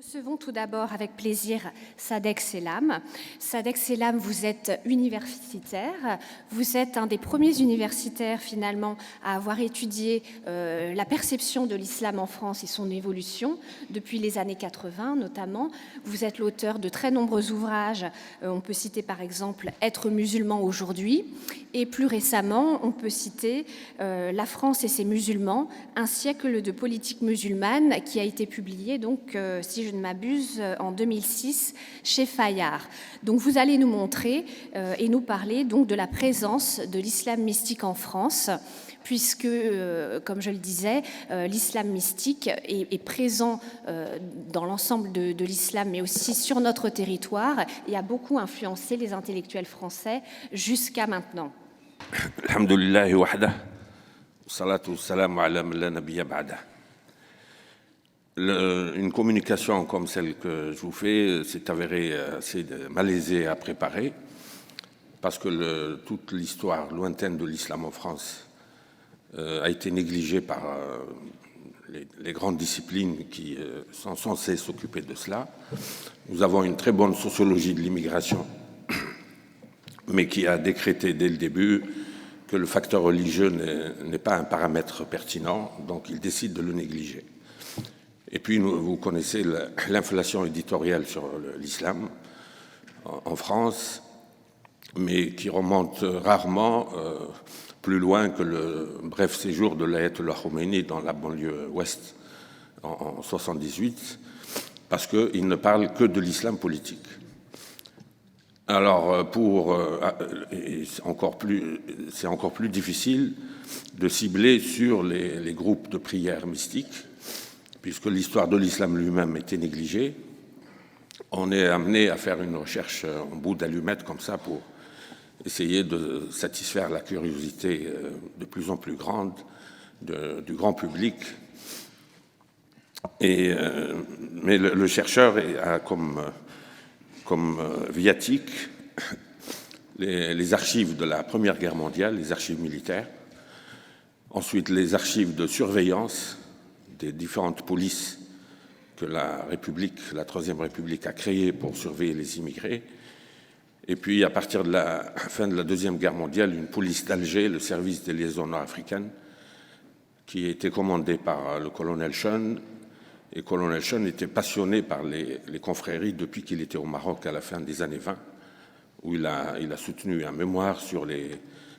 Recevons tout d'abord avec plaisir Sadek Selam. Sadek Selam, vous êtes universitaire. Vous êtes un des premiers universitaires finalement à avoir étudié la perception de l'islam en France et son évolution depuis les années 80 notamment. Vous êtes l'auteur de très nombreux ouvrages. On peut citer par exemple Être musulman aujourd'hui. Et plus récemment, on peut citer La France et ses musulmans, un siècle de politique musulmane qui a été publié donc, si je ne m'abuse, en 2006 chez Fayard. Donc vous allez nous montrer et nous parler donc de la présence de l'islam mystique en France, puisque, comme je le disais, l'islam mystique est présent dans l'ensemble de l'islam, mais aussi sur notre territoire, et a beaucoup influencé les intellectuels français jusqu'à maintenant. Alhamdulillahi wahdah, salatu wassalamu ala man la nabiyya ba'dah. Une communication comme celle que je vous fais s'est avérée assez malaisée à préparer, parce que toute l'histoire lointaine de l'islam en France a été négligée par les grandes disciplines qui sont censées s'occuper de cela. Nous avons une très bonne sociologie de l'immigration, mais qui a décrété dès le début que le facteur religieux n'est pas un paramètre pertinent, donc il décide de le négliger. Et puis, vous connaissez l'inflation éditoriale sur l'islam en France, mais qui remonte rarement plus loin que le bref séjour de l'Ayatollah Khomeini dans la banlieue ouest en 78, parce qu'il ne parle que de l'islam politique. Alors, c'est encore plus difficile de cibler sur les groupes de prière mystiques, puisque l'histoire de l'islam lui-même était négligée. On est amené à faire une recherche en bout d'allumette comme ça pour essayer de satisfaire la curiosité de plus en plus grande du grand public. Mais le chercheur a comme viatique les archives de la Première Guerre mondiale, les archives militaires, ensuite les archives de surveillance des différentes polices que la Troisième République a créées pour surveiller les immigrés, et puis à partir de la fin de la Deuxième Guerre mondiale, une police d'Alger, le service des liaisons nord-africaines, qui a été commandé par le colonel Schoen. Et colonel Schoen était passionné par les confréries depuis qu'il était au Maroc à la fin des années 20, où il a soutenu un mémoire sur les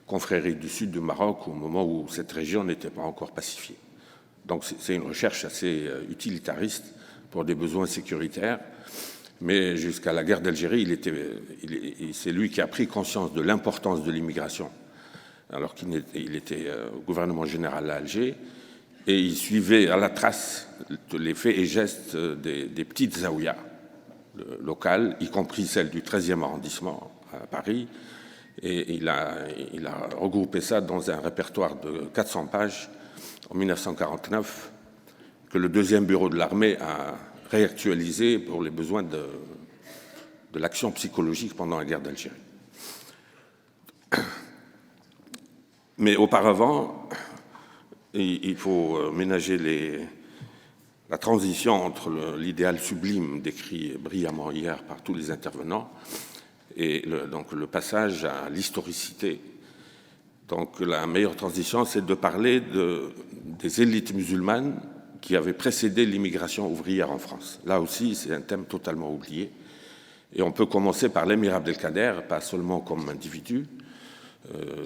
confréries du sud du Maroc au moment où cette région n'était pas encore pacifiée. Donc c'est une recherche assez utilitariste pour des besoins sécuritaires, mais jusqu'à la guerre d'Algérie, c'est lui qui a pris conscience de l'importance de l'immigration, alors qu'il était au gouvernement général à Alger, et il suivait à la trace les faits et gestes des petites zaouïas locales, y compris celles du 13e arrondissement à Paris, et il a regroupé ça dans un répertoire de 400 pages en 1949, que le deuxième bureau de l'armée a réactualisé pour les besoins de l'action psychologique pendant la guerre d'Algérie. Mais auparavant, il faut ménager la transition entre l'idéal sublime décrit brillamment hier par tous les intervenants et donc le passage à l'historicité. Donc la meilleure transition, c'est de parler des élites musulmanes qui avaient précédé l'immigration ouvrière en France. Là aussi, c'est un thème totalement oublié. Et on peut commencer par l'émir Abdelkader, pas seulement comme individu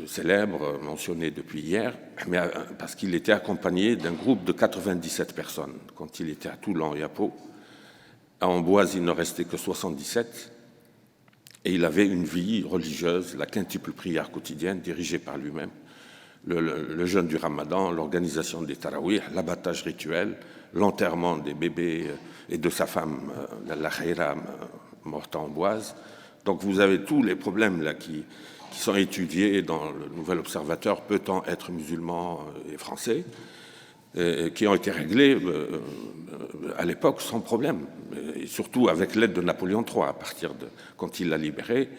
célèbre, mentionné depuis hier, mais parce qu'il était accompagné d'un groupe de 97 personnes quand il était à Toulon et à Pau. À Amboise, il ne restait que 77. Et il avait une vie religieuse, la quintuple prière quotidienne dirigée par lui-même, le jeûne du Ramadan, l'organisation des tarawih, l'abattage rituel, l'enterrement des bébés et de sa femme, la Khaira, morte à Amboise. Donc vous avez tous les problèmes là qui sont étudiés dans le Nouvel Observateur, peut-on être musulman et français, qui ont été réglés à l'époque sans problème, et surtout avec l'aide de Napoléon III, à partir de quand il l'a libéré,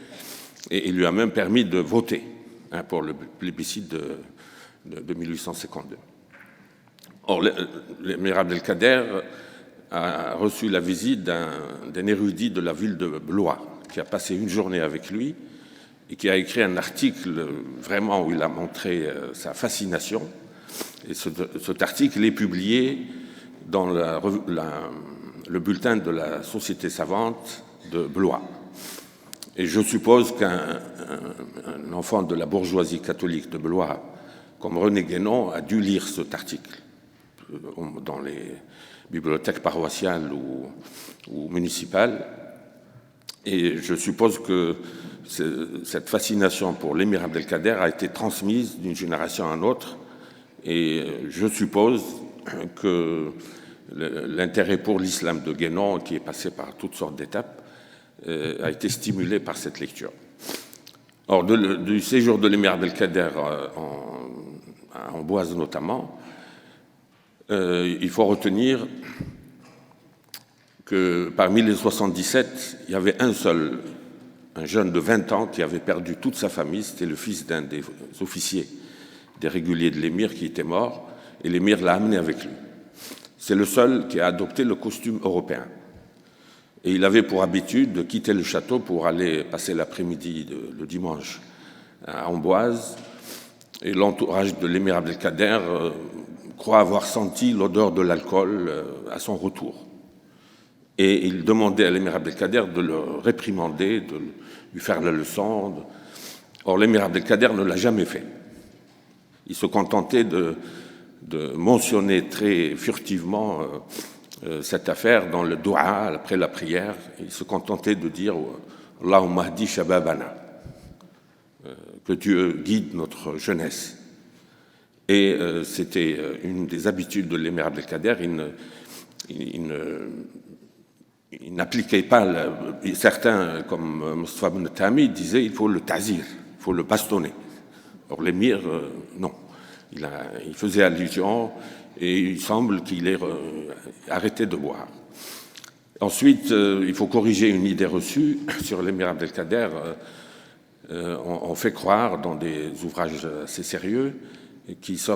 et il lui a même permis de voter pour le plébiscite de 1852. Or, l'émir Abdelkader a reçu la visite d'un érudit de la ville de Blois, qui a passé une journée avec lui et qui a écrit un article vraiment où il a montré sa fascination. Et cet article est publié dans le bulletin de la Société savante de Blois. Et je suppose qu'un enfant de la bourgeoisie catholique de Blois, comme René Guénon, a dû lire cet article dans les bibliothèques paroissiales ou municipales. Et je suppose que cette fascination pour l'émir Abdelkader a été transmise d'une génération à une autre. Et je suppose que l'intérêt pour l'islam de Guénon, qui est passé par toutes sortes d'étapes, a été stimulé par cette lecture. Or, du séjour de l'émir Abdelkader à Amboise notamment, il faut retenir que parmi les 77, il y avait un jeune de 20 ans qui avait perdu toute sa famille. C'était le fils d'un des officiers des réguliers de l'émir qui était mort, et l'émir l'a amené avec lui. C'est le seul qui a adopté le costume européen. Et il avait pour habitude de quitter le château pour aller passer l'après-midi le dimanche à Amboise. Et l'entourage de l'émir Abdelkader croit avoir senti l'odeur de l'alcool à son retour. Et il demandait à l'émir Abdelkader de le réprimander, de lui faire la leçon. Or, l'émir Abdelkader ne l'a jamais fait. Il se contentait de mentionner très furtivement cette affaire dans le doua, après la prière. Il se contentait de dire « Allahumma hdi shababana » que Dieu guide notre jeunesse. Et c'était une des habitudes de l'émir Abdelkader. Il n'appliquait pas, certains comme Moustapha ibn Tami disaient il faut le tazir, il faut le bastonner. Or l'émir, non. Il faisait allusion et il semble qu'il ait arrêté de boire. Ensuite, il faut corriger une idée reçue sur l'émir Abdelkader. On fait croire dans des ouvrages assez sérieux qu'il se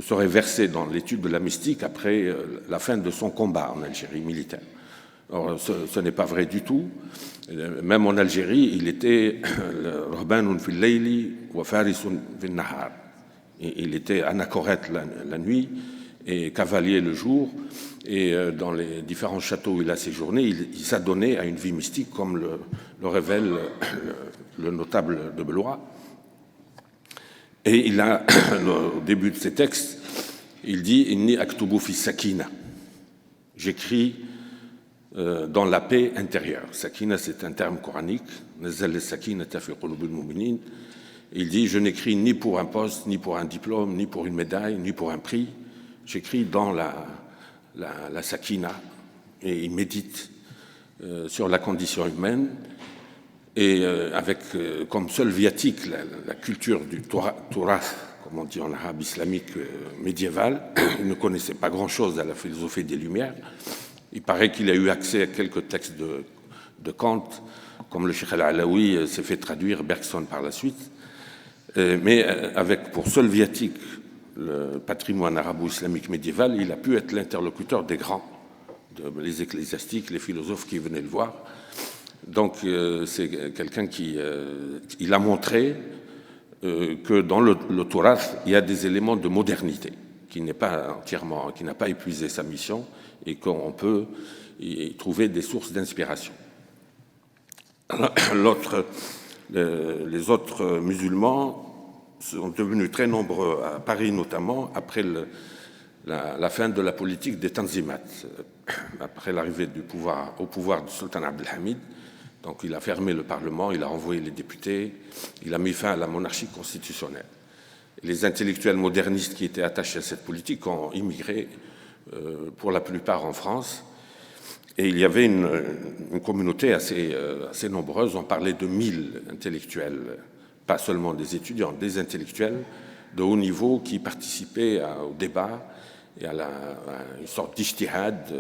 serait versé dans l'étude de la mystique après la fin de son combat en Algérie militaire. Or, ce n'est pas vrai du tout. Même en Algérie, il était rahbanun fil layli wa farisun fil nahar. Il était anachorète la nuit et cavalier le jour. Et dans les différents châteaux où il a séjourné, il s'adonnait à une vie mystique, comme le révèle le notable de Blois. Et il a, au début de ses textes, il dit « Inni aktubu fi sakina ». J'écris dans la paix intérieure. Sakina, c'est un terme coranique. Nazal sakinata fi qulubil mu'minin. Il dit « Je n'écris ni pour un poste, ni pour un diplôme, ni pour une médaille, ni pour un prix. J'écris dans la sakina. » Et il médite sur la condition humaine. Et avec comme seul viatique la culture du Torah, comme on dit en arabe islamique médiéval. Il ne connaissait pas grand-chose à la philosophie des Lumières. Il paraît qu'il a eu accès à quelques textes de Kant, comme le Cheikh Al-Alaoui s'est fait traduire Bergson par la suite. Mais avec pour seul viatique le patrimoine arabo-islamique médiéval, il a pu être l'interlocuteur des grands, les ecclésiastiques, les philosophes qui venaient le voir. Donc c'est quelqu'un qui il a montré que dans le Torah, il y a des éléments de modernité, qui n'a pas épuisé sa mission et qu'on peut y trouver des sources d'inspiration. Les autres musulmans sont devenus très nombreux à Paris notamment après la fin de la politique des Tanzimat, après l'arrivée au pouvoir du sultan Abdelhamid. Donc il a fermé le Parlement, il a renvoyé les députés, il a mis fin à la monarchie constitutionnelle. Les intellectuels modernistes qui étaient attachés à cette politique ont immigré pour la plupart en France. Et il y avait une communauté assez nombreuse. On parlait de 1000 intellectuels, pas seulement des étudiants, des intellectuels de haut niveau qui participaient au débat et à une sorte d'ijtihad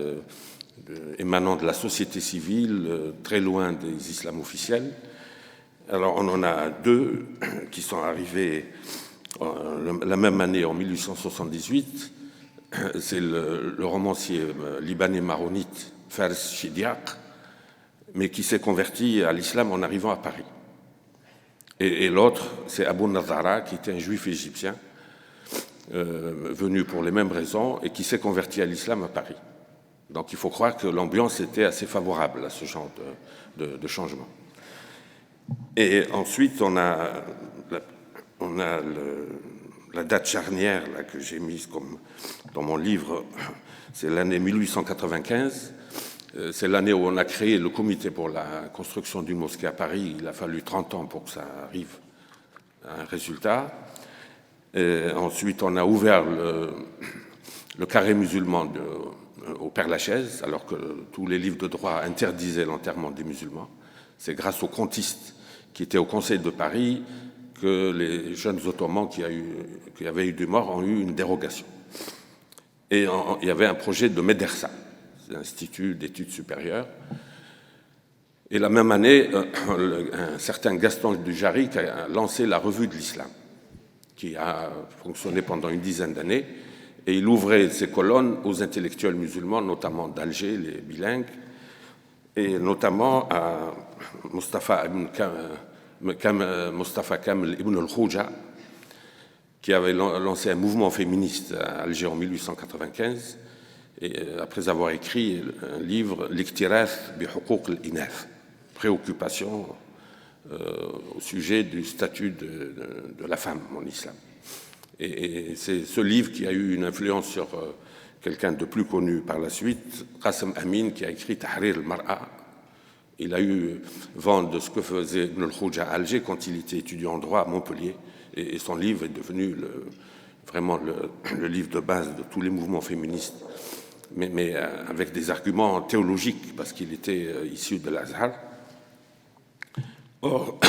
émanant de la société civile, très loin des islams officiels. Alors on en a deux qui sont arrivés la même année, en 1878, c'est le romancier libanais maronite Fars Chidiaq, mais qui s'est converti à l'islam en arrivant à Paris. Et l'autre, c'est Abu Nazara, qui était un juif égyptien, venu pour les mêmes raisons et qui s'est converti à l'islam à Paris. Donc il faut croire que l'ambiance était assez favorable à ce genre de changement. Et ensuite, on a la date charnière là, que j'ai mise comme dans mon livre, c'est l'année 1895. C'est l'année où on a créé le comité pour la construction d'une mosquée à Paris. Il a fallu 30 ans pour que ça arrive à un résultat. Ensuite, on a ouvert le carré musulman au Père-Lachaise, alors que tous les livres de droit interdisaient l'enterrement des musulmans. C'est grâce aux comptistes qui étaient au Conseil de Paris que les jeunes ottomans qui avaient eu des morts ont eu une dérogation. Et il y avait un projet de médersa, l'Institut d'études supérieures. Et la même année, un certain Gaston Dujarric a lancé la Revue de l'Islam, qui a fonctionné pendant une dizaine d'années, et il ouvrait ses colonnes aux intellectuels musulmans, notamment d'Alger, les bilingues, et notamment à Mustafa Kamel ibn al-Khouja, qui avait lancé un mouvement féministe à Alger en 1895, et après avoir écrit un livre, L'Iktirath bi Huquq al-Inath, préoccupation au sujet du statut de la femme en islam. Et c'est ce livre qui a eu une influence sur quelqu'un de plus connu par la suite, Qasim Amin, qui a écrit Tahrir al-Mar'a. Il a eu vent de ce que faisait Ibn al-Khouja à Alger quand il était étudiant en droit à Montpellier, et son livre est devenu vraiment le livre de base de tous les mouvements féministes, mais avec des arguments théologiques, parce qu'il était issu de l'Azhar. Or,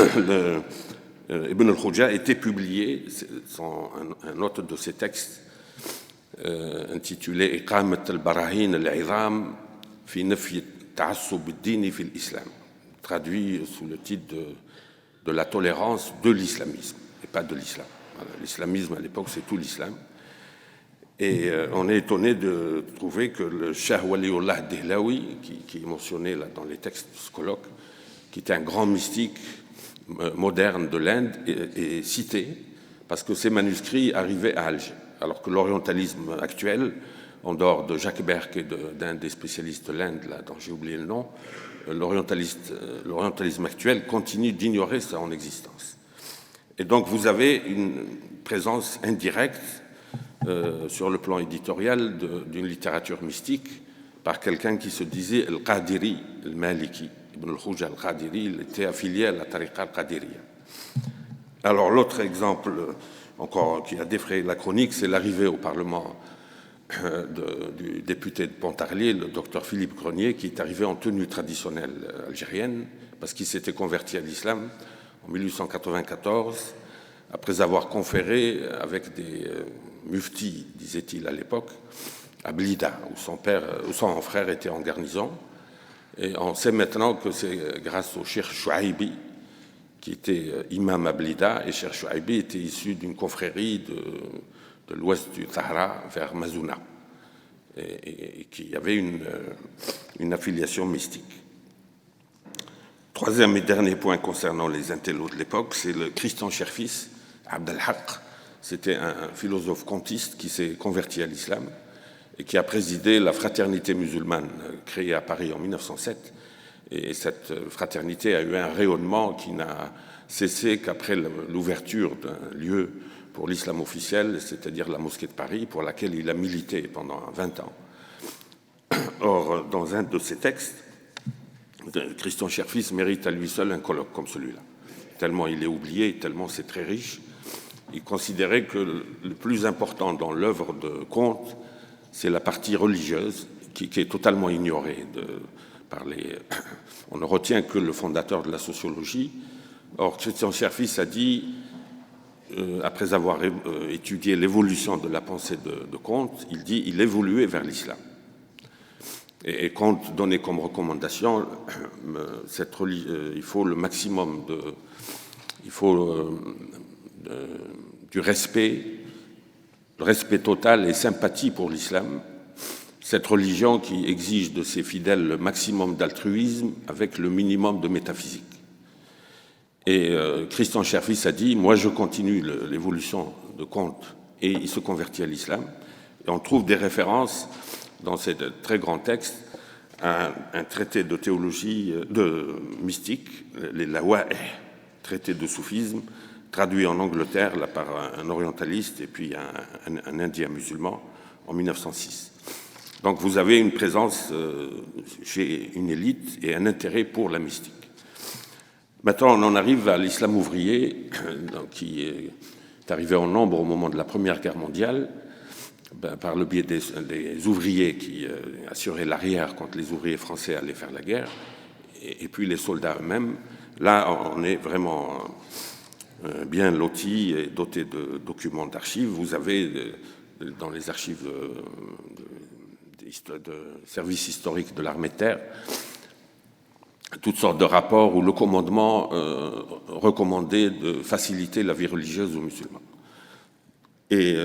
Ibn al-Khouja était publié, un autre de ses textes, intitulé Iqamat al-Barahin al-Izam fi nafyi ta'assub ad-dini fi l'islam, traduit sous le titre de la tolérance de l'islamisme, et pas de l'islam. Voilà, l'islamisme, à l'époque, c'est tout l'islam. Et on est étonné de trouver que le Cheikh Waliullah Dehlaoui, qui est mentionné là dans les textes de ce colloque, qui était un grand mystique moderne de l'Inde, est cité parce que ses manuscrits arrivaient à Alger, alors que l'orientalisme actuel, en dehors de Jacques Berck et d'un des spécialistes de l'Inde, là, dont j'ai oublié le nom, l'orientalisme actuel continue d'ignorer son existence. Et donc vous avez une présence indirecte sur le plan éditorial d'une littérature mystique par quelqu'un qui se disait Al-Qadiri, al-Maliki. Ibn al-Khouja al-Qadiri, il était affilié à la tariqa al-Qadiriya. Alors l'autre exemple encore qui a défrayé la chronique, c'est l'arrivée au Parlement du député de Pontarlier, le docteur Philippe Grenier, qui est arrivé en tenue traditionnelle algérienne parce qu'il s'était converti à l'islam en 1894, après avoir conféré avec des muftis, disait-il à l'époque, à Blida, où son frère était en garnison. Et on sait maintenant que c'est grâce au Cheikh Chouaïbi, qui était imam à Blida, et Cheikh Chouaïbi était issu d'une confrérie de l'ouest du Sahara vers Mazouna, et qui avait une affiliation mystique. Troisième et dernier point concernant les intellos de l'époque, c'est le Christian Cherfis, Abd al-Haq. C'était un philosophe comtiste qui s'est converti à l'islam et qui a présidé la fraternité musulmane créée à Paris en 1907. Et cette fraternité a eu un rayonnement qui n'a cessé qu'après l'ouverture d'un lieu pour l'islam officiel, c'est-à-dire la mosquée de Paris, pour laquelle il a milité pendant 20 ans. Or, dans un de ses textes, Christian Cherfis mérite à lui seul un colloque comme celui-là. Tellement il est oublié, tellement c'est très riche. Il considérait que le plus important dans l'œuvre de Comte, c'est la partie religieuse qui est totalement ignorée par les... On ne retient que le fondateur de la sociologie. Or, Christian Cherfis a dit, après avoir étudié l'évolution de la pensée de Comte, il dit il évoluait vers l'islam. Et Comte donnait comme recommandation il faut le maximum du respect, respect total et sympathie pour l'islam, cette religion qui exige de ses fidèles le maximum d'altruisme avec le minimum de métaphysique. Et Christian Cherfis a dit « Moi, je continue l'évolution de Comte » et il se convertit à l'islam. Et on trouve des références dans ces très grands textes à un traité de théologie de mystique, les Lawa'ih, traité de soufisme, traduit en Angleterre là, par un orientaliste et puis un Indien musulman en 1906. Donc vous avez une présence chez une élite et un intérêt pour la mystique. Maintenant, on en arrive à l'islam ouvrier, qui est arrivé en nombre au moment de la Première Guerre mondiale, par le biais des ouvriers qui assuraient l'arrière quand les ouvriers français allaient faire la guerre, et puis les soldats eux-mêmes. Là, on est vraiment bien lotis et dotés de documents d'archives. Vous avez dans les archives de services historiques de l'armée de terre toutes sortes de rapports où le commandement recommandait de faciliter la vie religieuse aux musulmans. Et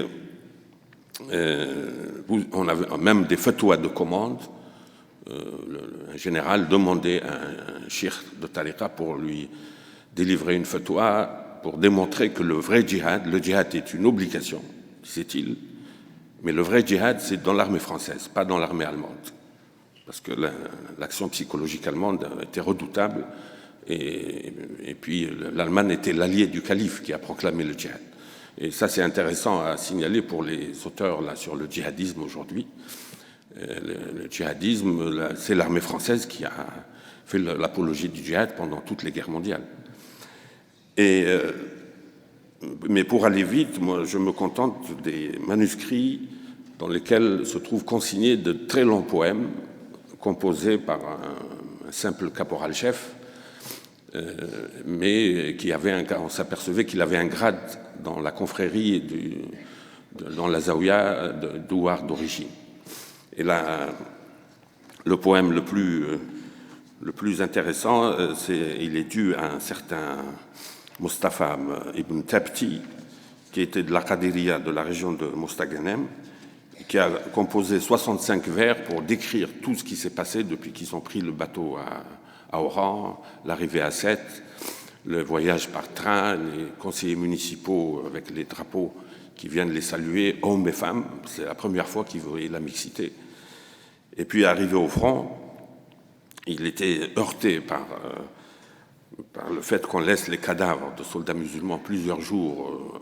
on avait même des fatwas de commande. Un général demandait à un cheikh de tariqa pour lui délivrer une fatwa pour démontrer que le djihad est une obligation, disait-il, mais le vrai djihad, c'est dans l'armée française, pas dans l'armée allemande. Parce que l'action psychologique allemande était redoutable, et puis l'Allemagne était l'allié du calife qui a proclamé le djihad. Et ça, c'est intéressant à signaler pour les auteurs là, sur le djihadisme aujourd'hui. Le djihadisme, c'est l'armée française qui a fait l'apologie du djihad pendant toutes les guerres mondiales. Mais pour aller vite, moi, je me contente des manuscrits dans lesquels se trouvent consignés de très longs poèmes composé par un simple caporal-chef, mais on s'apercevait qu'il avait un grade dans la confrérie dans la Zaouia d'Ouar d'origine. Et là, le poème le plus intéressant, il est dû à un certain Mustafa ibn Tabti, qui était de la Qadiriya de la région de Mostaganem, qui a composé 65 vers pour décrire tout ce qui s'est passé depuis qu'ils ont pris le bateau à Oran, l'arrivée à Sète, le voyage par train, les conseillers municipaux avec les drapeaux qui viennent les saluer, hommes et femmes. C'est la première fois qu'ils voyaient la mixité. Et puis, arrivé au front, il était heurté par le fait qu'on laisse les cadavres de soldats musulmans plusieurs jours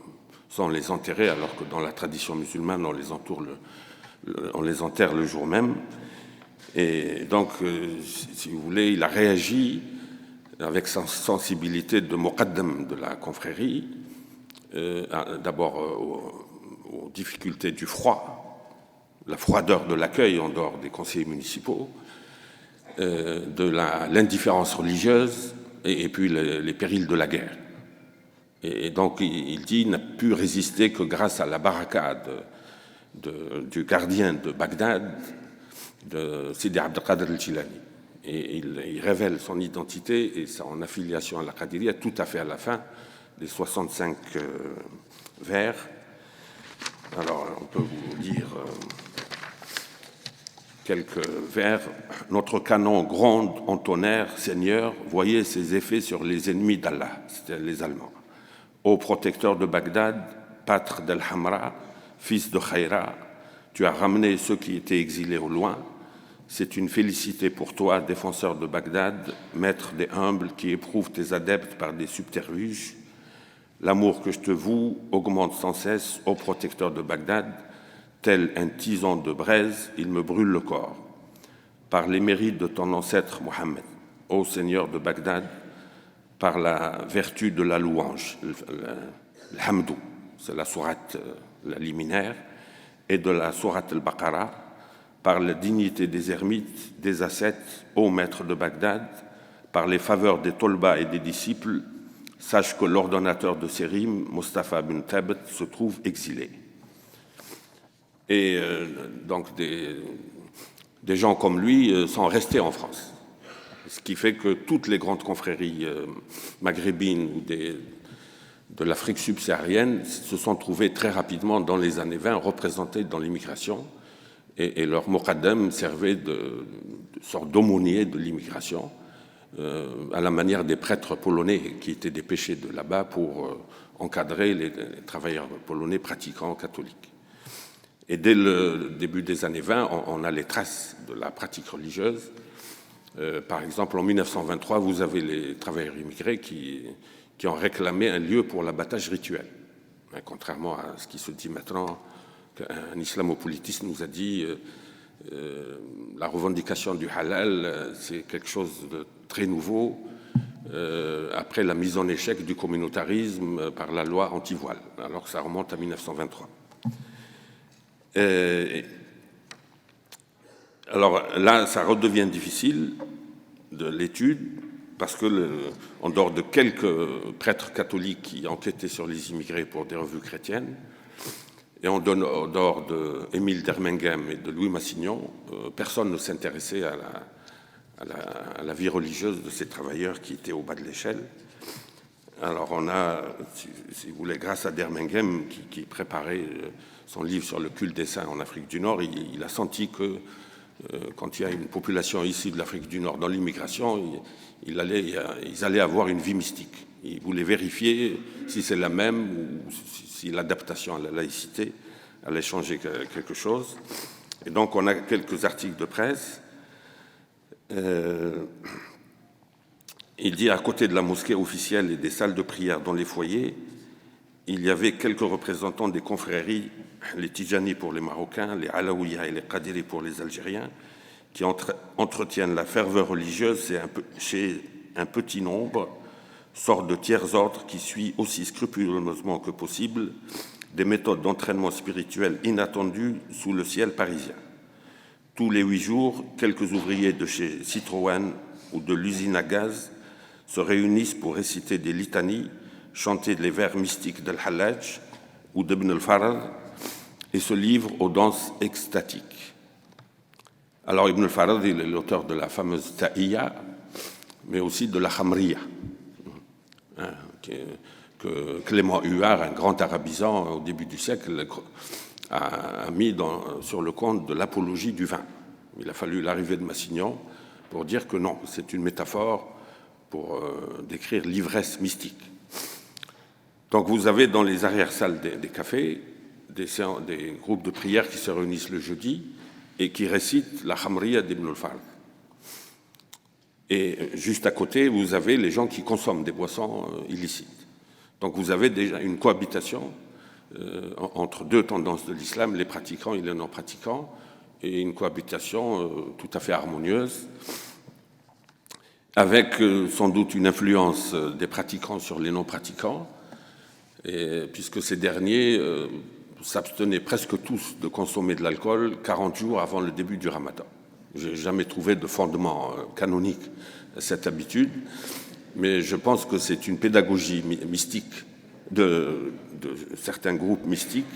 sans les enterrer, alors que dans la tradition musulmane, on les enterre le jour même. Et donc, si vous voulez, il a réagi avec sa sensibilité de muqaddam de la confrérie, d'abord aux difficultés du froid, la froideur de l'accueil en dehors des conseillers municipaux, de l'indifférence religieuse et puis les périls de la guerre. Et donc, il dit, il n'a pu résister que grâce à la baraka du gardien de Bagdad, de Sidi Abd al-Qadir al-Jilani. Et il révèle son identité et son affiliation à la Qadiriya tout à fait à la fin des 65 vers. Alors, on peut vous lire quelques vers. Notre canon gronde en tonnerre, Seigneur, voyez ses effets sur les ennemis d'Allah, c'est-à-dire les Allemands. Ô protecteur de Bagdad, pâtre d'Al-Hamra, fils de Khayra, tu as ramené ceux qui étaient exilés au loin. C'est une félicité pour toi, défenseur de Bagdad, maître des humbles qui éprouvent tes adeptes par des subterfuges. L'amour que je te voue augmente sans cesse, ô protecteur de Bagdad. Tel un tison de braise, il me brûle le corps. Par les mérites de ton ancêtre Mohammed, ô Seigneur de Bagdad, par la vertu de la louange, le hamdou, c'est la sourate, la liminaire, et de la sourate al-Baqarah, par la dignité des ermites, des ascètes, ô maître de Bagdad, par les faveurs des tolbas et des disciples, sache que l'ordonnateur de ces rimes, Mustafa ibn Tabt, se trouve exilé. Et donc des gens comme lui sont restés en France. Ce qui fait que toutes les grandes confréries maghrébines ou de l'Afrique subsaharienne se sont trouvés très rapidement dans les années 20 représentés dans l'immigration et leur muqaddam servait de sorte d'aumônier de l'immigration à la manière des prêtres polonais qui étaient dépêchés de là-bas pour encadrer les travailleurs polonais pratiquants catholiques. Et dès le début des années 20, on a les traces de la pratique religieuse. Par exemple, en 1923, vous avez les travailleurs immigrés qui ont réclamé un lieu pour l'abattage rituel. Contrairement à ce qui se dit maintenant, qu'un islamopolitiste nous a dit la revendication du halal, c'est quelque chose de très nouveau, après la mise en échec du communautarisme par la loi anti-voile, alors que ça remonte à 1923. Alors là, ça redevient difficile de l'étude, parce que, en dehors de quelques prêtres catholiques qui enquêtaient sur les immigrés pour des revues chrétiennes, et en dehors d'Émile d'Ermengarde et de Louis Massignon, personne ne s'intéressait à la vie religieuse de ces travailleurs qui étaient au bas de l'échelle. Alors on a, si vous voulez, grâce à d'Ermengarde qui préparait son livre sur le culte des saints en Afrique du Nord, il a senti que quand il y a une population ici de l'Afrique du Nord dans l'immigration, ils allaient avoir une vie mystique. Il voulait vérifier si c'est la même ou si l'adaptation à la laïcité allait changer quelque chose. Et donc on a quelques articles de presse. Il dit à côté de la mosquée officielle et des salles de prière dans les foyers, il y avait quelques représentants des confréries, les Tijani pour les Marocains, les Alaouia et les Qadiri pour les Algériens, qui entretiennent la ferveur religieuse chez un petit nombre, sorte de tiers ordre qui suit aussi scrupuleusement que possible des méthodes d'entraînement spirituel inattendues sous le ciel parisien. Tous les 8 jours, quelques ouvriers de chez Citroën ou de l'usine à gaz se réunissent pour réciter des litanies, chanter les vers mystiques d'Al-Hallaj ou d'Ibn al-Farad et se livrent aux danses extatiques. Alors Ibn al-Farad est l'auteur de la fameuse Ta'iyya, mais aussi de la Khamriya, que Clément Huard, un grand arabisant au début du siècle, a mis sur le compte de l'apologie du vin. Il a fallu l'arrivée de Massignon pour dire que non, c'est une métaphore pour décrire l'ivresse mystique. Donc vous avez dans les arrière-salles des cafés des groupes de prière qui se réunissent le jeudi et qui récitent la Khamriya d'Ibn al-Farad. Et juste à côté, vous avez les gens qui consomment des boissons illicites. Donc vous avez déjà une cohabitation entre deux tendances de l'islam, les pratiquants et les non-pratiquants, et une cohabitation tout à fait harmonieuse, avec sans doute une influence des pratiquants sur les non-pratiquants, puisque ces derniers s'abstenaient presque tous de consommer de l'alcool 40 jours avant le début du Ramadan. Je n'ai jamais trouvé de fondement canonique à cette habitude, mais je pense que c'est une pédagogie mystique de certains groupes mystiques,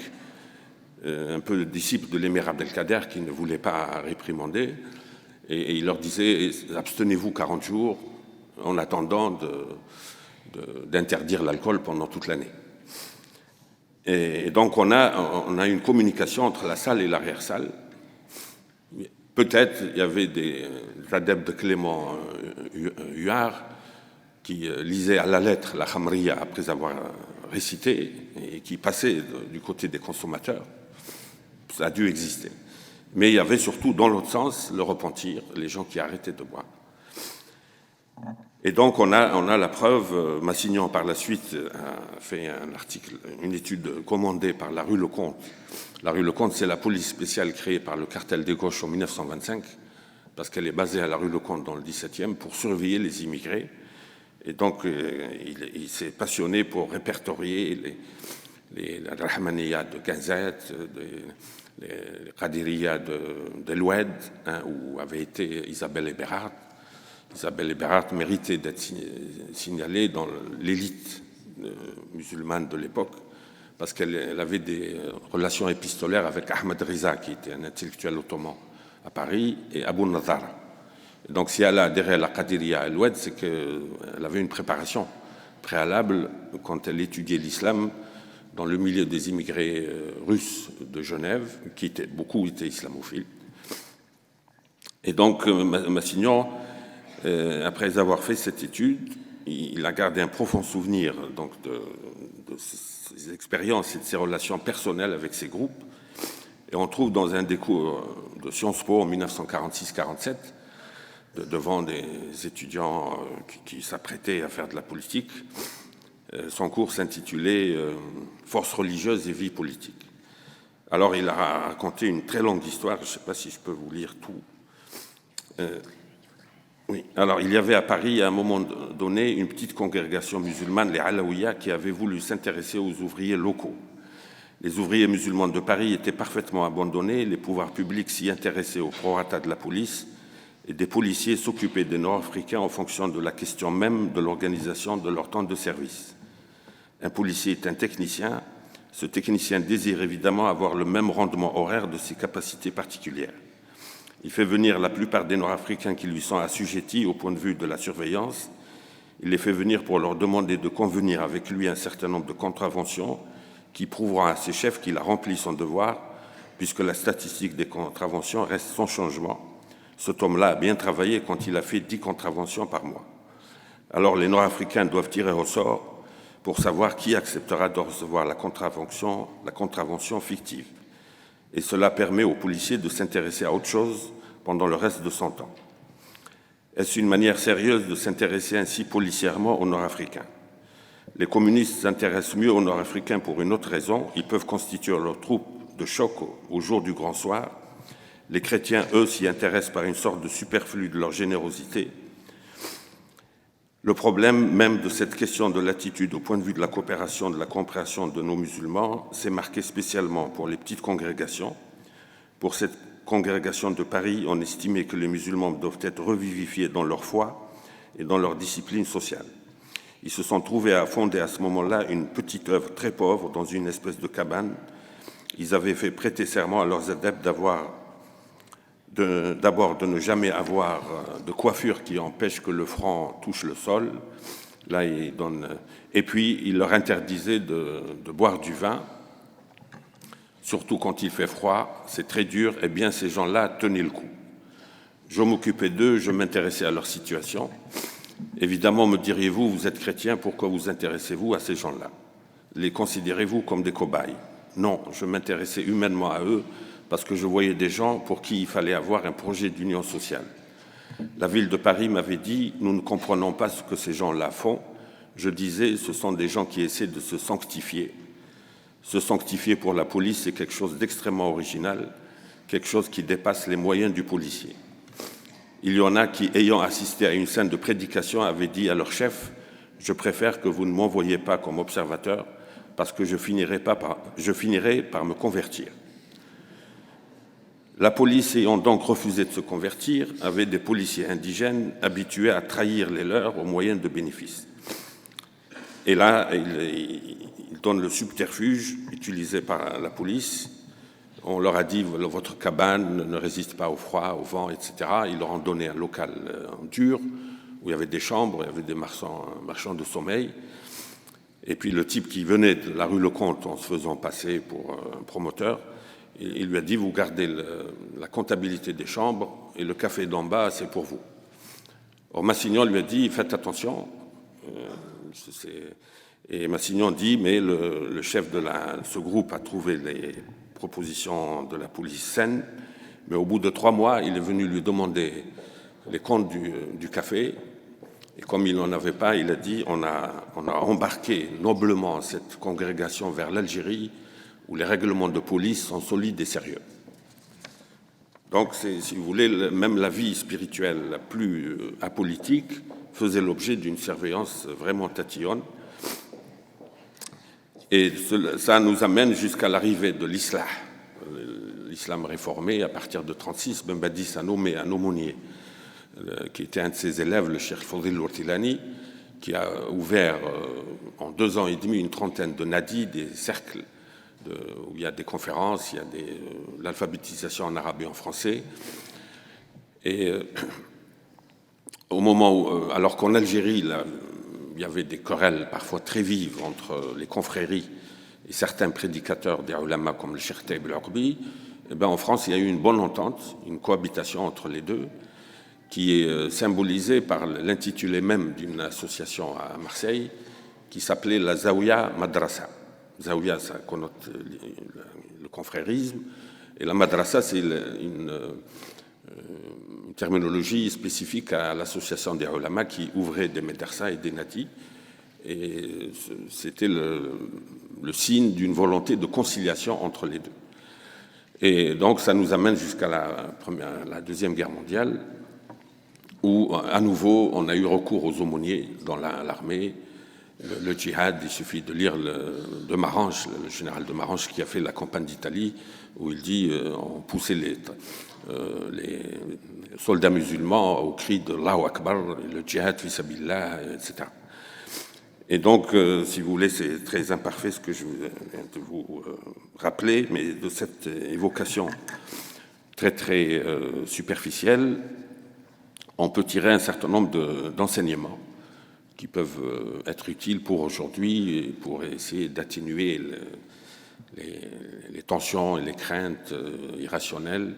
un peu disciples de l'émir Abdelkader qui ne voulaient pas réprimander, et il leur disait « abstenez-vous 40 jours en attendant d'interdire l'alcool pendant toute l'année ». Et donc on a une communication entre la salle et l'arrière-salle. Peut-être il y avait des adeptes de Clément Huard qui lisaient à la lettre la Khamriya après avoir récité et qui passaient du côté des consommateurs. Ça a dû exister. Mais il y avait surtout, dans l'autre sens, le repentir, les gens qui arrêtaient de boire. Et donc on a la preuve. Massignon par la suite a fait un article, une étude commandée par la rue Lecomte. La rue Lecomte, c'est la police spéciale créée par le cartel des gauches en 1925, parce qu'elle est basée à la rue Lecomte dans le 17e, pour surveiller les immigrés. Et donc il s'est passionné pour répertorier les Rahmaniyat de Gazet, les Qadiriyat de l'Oued, où avait été Isabelle Eberhard. Isabelle Eberhard méritait d'être signalée dans l'élite musulmane de l'époque, parce qu'elle avait des relations épistolaires avec Ahmed Riza, qui était un intellectuel ottoman à Paris, et Abu Nazar. Donc si elle a adhéré à la Qadiriya à l'Oued, c'est qu'elle avait une préparation préalable quand elle étudiait l'islam dans le milieu des immigrés russes de Genève, beaucoup étaient islamophiles. Et donc, Massignon, après avoir fait cette étude, il a gardé un profond souvenir donc, de ses expériences et de ses relations personnelles avec ces groupes. Et on trouve dans un des cours de Sciences Po en 1946-47, devant des étudiants qui s'apprêtaient à faire de la politique, son cours s'intitulait « Force religieuse et vie politique ». Alors il a raconté une très longue histoire, je ne sais pas si je peux vous lire tout. Oui. Alors il y avait à Paris à un moment donné une petite congrégation musulmane, les Alaouïas, qui avait voulu s'intéresser aux ouvriers locaux. Les ouvriers musulmans de Paris étaient parfaitement abandonnés, les pouvoirs publics s'y intéressaient au prorata de la police, et des policiers s'occupaient des Nord-Africains en fonction de la question même de l'organisation de leur temps de service. Un policier est un technicien. Ce technicien désire évidemment avoir le même rendement horaire de ses capacités particulières. Il fait venir la plupart des Nord-Africains qui lui sont assujettis au point de vue de la surveillance. Il les fait venir pour leur demander de convenir avec lui un certain nombre de contraventions qui prouveront à ses chefs qu'il a rempli son devoir, puisque la statistique des contraventions reste sans changement. Cet homme-là a bien travaillé quand il a fait 10 contraventions par mois. Alors les Nord-Africains doivent tirer au sort pour savoir qui acceptera de recevoir la contravention fictive. Et cela permet aux policiers de s'intéresser à autre chose pendant le reste de son temps. Est-ce une manière sérieuse de s'intéresser ainsi policièrement aux Nord-Africains? Les communistes s'intéressent mieux aux Nord-Africains pour une autre raison. Ils peuvent constituer leur troupe de choc au jour du grand soir. Les chrétiens, eux, s'y intéressent par une sorte de superflu de leur générosité. Le problème même de cette question de l'attitude au point de vue de la coopération, de la compréhension de nos musulmans, s'est marqué spécialement pour les petites congrégations. Pour cette congrégation de Paris, on estimait que les musulmans doivent être revivifiés dans leur foi et dans leur discipline sociale. Ils se sont trouvés à fonder à ce moment-là une petite œuvre très pauvre dans une espèce de cabane. Ils avaient fait prêter serment à leurs adeptes d'abord de ne jamais avoir de coiffure qui empêche que le front touche le sol. Là, et puis, il leur interdisait de boire du vin, surtout quand il fait froid, c'est très dur. Eh bien, ces gens-là tenaient le coup. Je m'occupais d'eux, je m'intéressais à leur situation. Évidemment, me diriez-vous, vous êtes chrétien, pourquoi vous intéressez-vous à ces gens-là? Les considérez-vous comme des cobayes? Non, je m'intéressais humainement à eux parce que je voyais des gens pour qui il fallait avoir un projet d'union sociale. La ville de Paris m'avait dit « Nous ne comprenons pas ce que ces gens-là font ». Je disais « Ce sont des gens qui essaient de se sanctifier ». Se sanctifier pour la police, c'est quelque chose d'extrêmement original, quelque chose qui dépasse les moyens du policier. Il y en a qui, ayant assisté à une scène de prédication, avaient dit à leur chef « Je préfère que vous ne m'envoyiez pas comme observateur parce que je finirai par me convertir ». La police ayant donc refusé de se convertir avait des policiers indigènes habitués à trahir les leurs au moyen de bénéfices. Et là, il donne le subterfuge utilisé par la police. On leur a dit « Votre cabane ne résiste pas au froid, au vent, etc. » Ils leur ont donné un local en dur où il y avait des chambres, il y avait des marchands de sommeil. Et puis le type qui venait de la rue Lecomte en se faisant passer pour un promoteur, il lui a dit « Vous gardez la comptabilité des chambres et le café d'en bas, c'est pour vous. » Or, Massignon lui a dit « Faites attention. » Et Massignon dit « Mais le chef de ce groupe a trouvé les propositions de la police saines. Mais au bout de 3 mois, il est venu lui demander les comptes du café. Et comme il n'en avait pas, il a dit on a embarqué noblement cette congrégation vers l'Algérie, où les règlements de police sont solides et sérieux. » Donc, si vous voulez, même la vie spirituelle la plus apolitique faisait l'objet d'une surveillance vraiment tatillonne. Et ça nous amène jusqu'à l'arrivée de l'islam réformé à partir de 1936. Ben Badis a nommé un aumônier qui était un de ses élèves, le Cheikh Fodil Lourtilani, qui a ouvert en 2 ans et demi une trentaine de nadis, des cercles où il y a des conférences, il y a l'alphabétisation en arabe et en français. Et au moment où, alors qu'en Algérie, il y avait des querelles parfois très vives entre les confréries et certains prédicateurs des ulama comme le Cheikh Taïb el-Ourbi, en France, il y a eu une bonne entente, une cohabitation entre les deux, qui est symbolisée par l'intitulé même d'une association à Marseille qui s'appelait la Zaouia Madrasa. Zaouia, ça connote le confrérisme, et la Madrasa, c'est une terminologie spécifique à l'association des ulama qui ouvrait des médersa et des natis. Et c'était le signe d'une volonté de conciliation entre les deux. Et donc, ça nous amène jusqu'à la Deuxième Guerre mondiale, où, à nouveau, on a eu recours aux aumôniers dans l'armée. Le djihad, il suffit de lire de Marange, le général de Marange, qui a fait la campagne d'Italie, où il dit on poussait les soldats musulmans au cri de Allahu Akbar, le djihad, fi sabilillah, etc. Et donc, si vous voulez, c'est très imparfait ce que je viens de vous rappeler, mais de cette évocation très, très superficielle, on peut tirer un certain nombre d'enseignements qui peuvent être utiles pour aujourd'hui et pour essayer d'atténuer les tensions et les craintes irrationnelles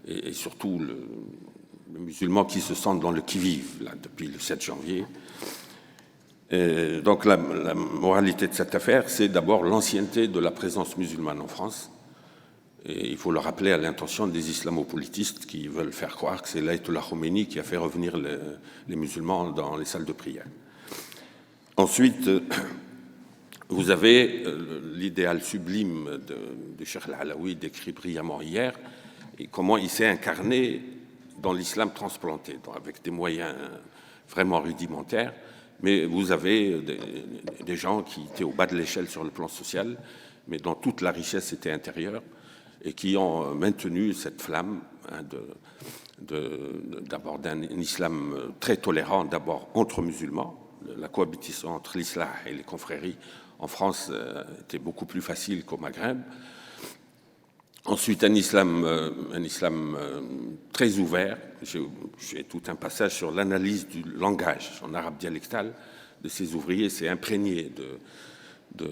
et surtout le musulman qui se sent dans le qui-vive là, depuis le 7 janvier. Donc la moralité de cette affaire, c'est d'abord l'ancienneté de la présence musulmane en France. Et il faut le rappeler à l'intention des islamopolitistes qui veulent faire croire que c'est l'Ayatollah Khomeini qui a fait revenir les musulmans dans les salles de prière. Ensuite, vous avez l'idéal sublime de Cheikh Al-Alaoui décrit brillamment hier, et comment il s'est incarné dans l'islam transplanté, avec des moyens vraiment rudimentaires. Mais vous avez des gens qui étaient au bas de l'échelle sur le plan social, mais dont toute la richesse était intérieure, et qui ont maintenu cette flamme d'abord d'un islam très tolérant, d'abord entre musulmans. La cohabitation entre l'islam et les confréries en France était beaucoup plus facile qu'au Maghreb. Ensuite, un islam très ouvert. J'ai tout un passage sur l'analyse du langage en arabe dialectal de ces ouvriers. C'est imprégné de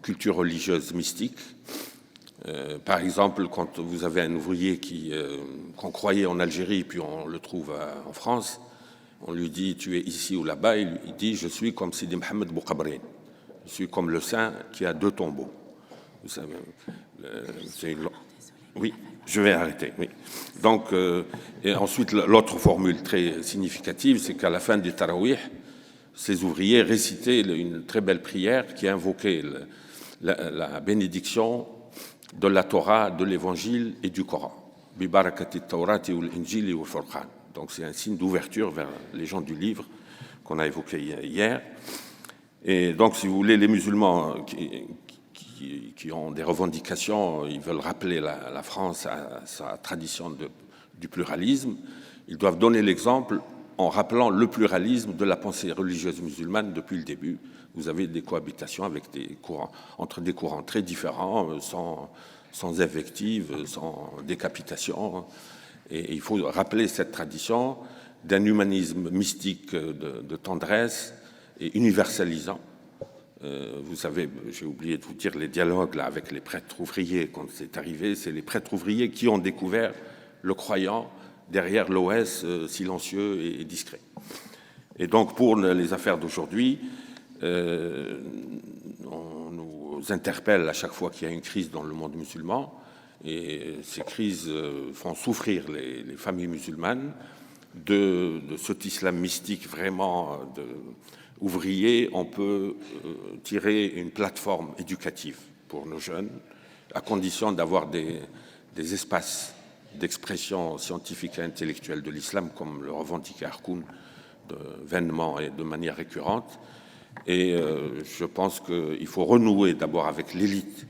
culture religieuse mystique. Par exemple, quand vous avez un ouvrier qu'on croyait en Algérie, puis on le trouve en France, on lui dit « tu es ici ou là-bas », il dit « je suis comme Sidi Mohamed Boukabrine, je suis comme le saint qui a 2 tombeaux ». Vous savez, oui, je vais arrêter. Oui. Donc, et ensuite, l'autre formule très significative, c'est qu'à la fin des tarawih, ces ouvriers récitaient une très belle prière qui invoquait la bénédiction de la Torah, de l'Évangile et du Coran. Bi barakati Taurati wal Injili wal Furqan. Donc c'est un signe d'ouverture vers les gens du livre qu'on a évoqué hier. Et donc, si vous voulez, les musulmans qui ont des revendications, ils veulent rappeler la France à sa tradition du pluralisme, ils doivent donner l'exemple en rappelant le pluralisme de la pensée religieuse musulmane depuis le début. Vous avez des cohabitations avec entre des courants très différents, sans invective, sans décapitation. Et il faut rappeler cette tradition d'un humanisme mystique de tendresse et universalisant. Vous savez, j'ai oublié de vous dire, les dialogues là, avec les prêtres ouvriers, quand c'est arrivé, c'est les prêtres ouvriers qui ont découvert le croyant derrière l'OS silencieux et discret. Et donc, pour les affaires d'aujourd'hui, on nous interpelle à chaque fois qu'il y a une crise dans le monde musulman, et ces crises font souffrir les familles musulmanes de cet islam mystique vraiment ouvrier. On peut tirer une plateforme éducative pour nos jeunes, à condition d'avoir des espaces d'expression scientifique et intellectuelle de l'islam, comme le revendiquait Harkoun vainement et de manière récurrente. Et je pense qu'il faut renouer d'abord avec l'élite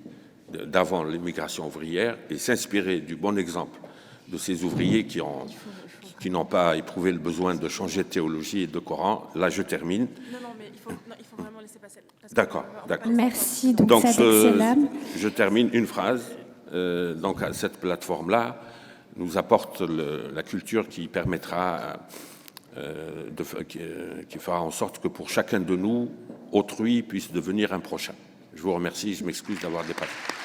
d'avant l'immigration ouvrière et s'inspirer du bon exemple de ces ouvriers qui n'ont pas éprouvé le besoin de changer de théologie et de Coran. Là, je termine. Non, mais il faut vraiment laisser passer. D'accord. Merci. Donc, Sadek Selam. je termine une phrase. Donc, cette plateforme-là nous apporte la culture qui permettra qui fera en sorte que pour chacun de nous, autrui puisse devenir un prochain. Je vous remercie, je m'excuse d'avoir dépassé.